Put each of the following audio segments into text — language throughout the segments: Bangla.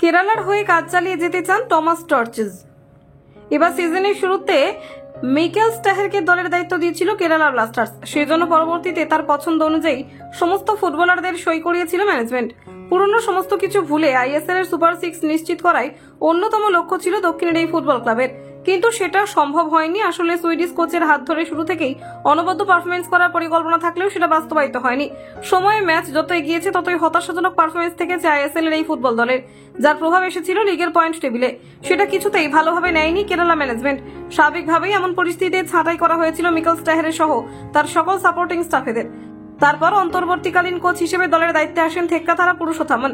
কেরালার হয়ে কাজ চালিয়ে যেতে চান টমাস টর্চেস। এবার সিজনের শুরুতে মিকেল স্টাহেরকে দলের দায়িত্ব দিয়েছিল কেরালা ব্লাস্টার্স। সেজন্য পরবর্তীতে তার পছন্দ অনুযায়ী সমস্ত ফুটবলারদের সই করিয়েছিল ম্যানেজমেন্ট। পুরনো সমস্ত কিছু ভুলে আইএসএল এর সুপার 6 নিশ্চিত করাই অন্যতম লক্ষ্য ছিল দক্ষিণের এই ফুটবল ক্লাবের, কিন্তু সেটা সম্ভব হয়নি। আসলে সুইডিশ কোচের হাত ধরে শুরু থেকেই অনবদ্য পারফরমেন্স করার পরিকল্পনা থাকলেও সেটা বাস্তবায়িত হয়নি। সময়ে ম্যাচ যত এগিয়েছে ততই হতাশাজনক পারফরমেন্স থেকেছে আইএসএল এর এই ফুটবল দলের, যার প্রভাব এসেছিল লিগের পয়েন্ট টেবিলে। সেটা কিছুতেই ভালোভাবে নেয়নি কেরালা ম্যানেজমেন্ট। স্বাভাবিকভাবেই এমন পরিস্থিতিতে ছাঁটাই করা হয়েছিল মিকেল স্টাহের সহ তার সকল সাপোর্টিং স্টাফেদের। তারপর অন্তর্বর্তীকালীন কোচ হিসেবে দলের দায়িত্বে আসেন থেক্কাথারা পুরুষোত্তমন।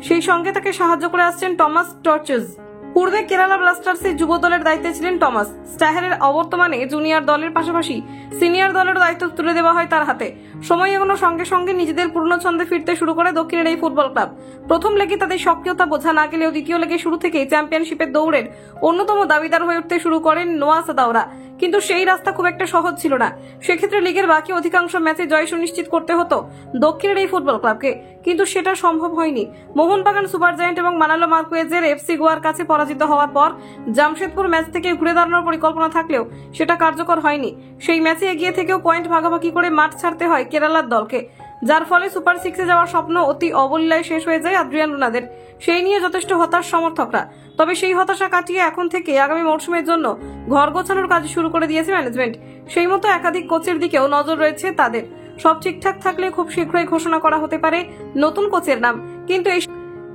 সেই সঙ্গে তাকে সাহায্য করে আসছেন টমাস টর্চেস। পূর্বে কেরালা ব্লাস্টার্সের যুব দলের দায়িত্বে ছিলেন টমাস। স্টাহের অবর্তমানে জুনিয়র দলের পাশাপাশি সিনিয়র দলের দায়িত্ব তুলে দেওয়া হয় তার হাতে। সময় এগোনোর সঙ্গে সঙ্গে নিজেদের পুরনো ছন্দে ফিরতে শুরু করে দক্ষিণের এই ফুটবল ক্লাব। প্রথম লেগে তাদের সক্রিয়তা বোঝা না গেলেও দ্বিতীয় লেগে শুরু থেকেই চ্যাম্পিয়নশিপের দৌড়ের অন্যতম দাবিদার হয়ে উঠতে শুরু করেন নোয়া সাদাওরা। কিন্তু সেই রাস্তা খুব একটা সহজ ছিল না। সেক্ষেত্রে লিগের বাকি অধিকাংশ ম্যাচে জয় সুনিশ্চিত করতে হতো দক্ষিণের এই ফুটবল ক্লাবকে, কিন্তু সেটা সম্ভব হয়নি। মোহনবাগান, সুপার জায়ান্ট এবং মানালো মার্কুয়েজের এফসি গোয়ার কাছে পরাজিত হওয়ার পর জামশেদপুর ম্যাচ থেকে ঘুরে দাঁড়ানোর পরিকল্পনা থাকলেও সেটা কার্যকর হয়নি। সেই ম্যাচে এগিয়ে থেকেও পয়েন্ট ভাগাভাগি করে মাঠ ছাড়তে হয় কেরালার দলকে, যার ফলে সুপার 6-এ যাওয়ার স্বপ্ন অতি অবলীলায় শেষ হয়ে যায় আদ্রিয়ান রুনাদের। সেই নিয়ে যথেষ্ট হতাশ সমর্থকরা। তবে সেই হতাশা কাটিয়ে এখন থেকে আগামী মরশুমের জন্য ঘর গোছানোর কাজ শুরু করে দিয়েছে ম্যানেজমেন্ট। সেই মতো একাধিক কোচের দিকেও নজর রয়েছে তাদের। সব ঠিকঠাক থাকলে খুব শীঘ্রই ঘোষণা করা হতে পারে নতুন কোচের নাম।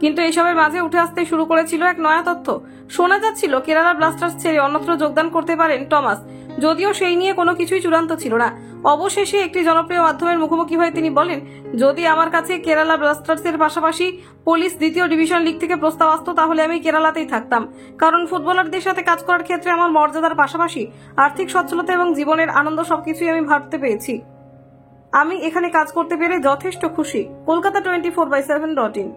কিন্তু এইসবের মাঝে উঠে আসতে শুরু করেছিল এক নয়া তথ্য। শোনা যাচ্ছিল কেরালা ব্লাস্টার্স ছেড়ে অন্যত্র যোগদান করতে পারেন টমাস, যদিও সেই নিয়ে কোনো কিছুই চূড়ান্ত ছিল না। অবশেষে একটি জনপ্রিয় মাধ্যমের মুখোমুখি হয়ে তিনি বলেন, যদি আমার কাছে কেরালা ব্লাস্টার্সের পাশাপাশি পুলিশ দ্বিতীয় ডিভিশন লিগ থেকে প্রস্তাব আসতো তাহলে আমি কেরালাতেই থাকতাম, কারণ ফুটবলারদের সাথে কাজ করার ক্ষেত্রে আমার মর্যাদার পাশাপাশি আর্থিক সচ্ছলতা এবং জীবনের আনন্দ সবকিছুই আমি ভাবতে পেয়েছি। আমি এখানে কাজ করতে পেরে যথেষ্ট খুশি। কলকাতা 24/7.in।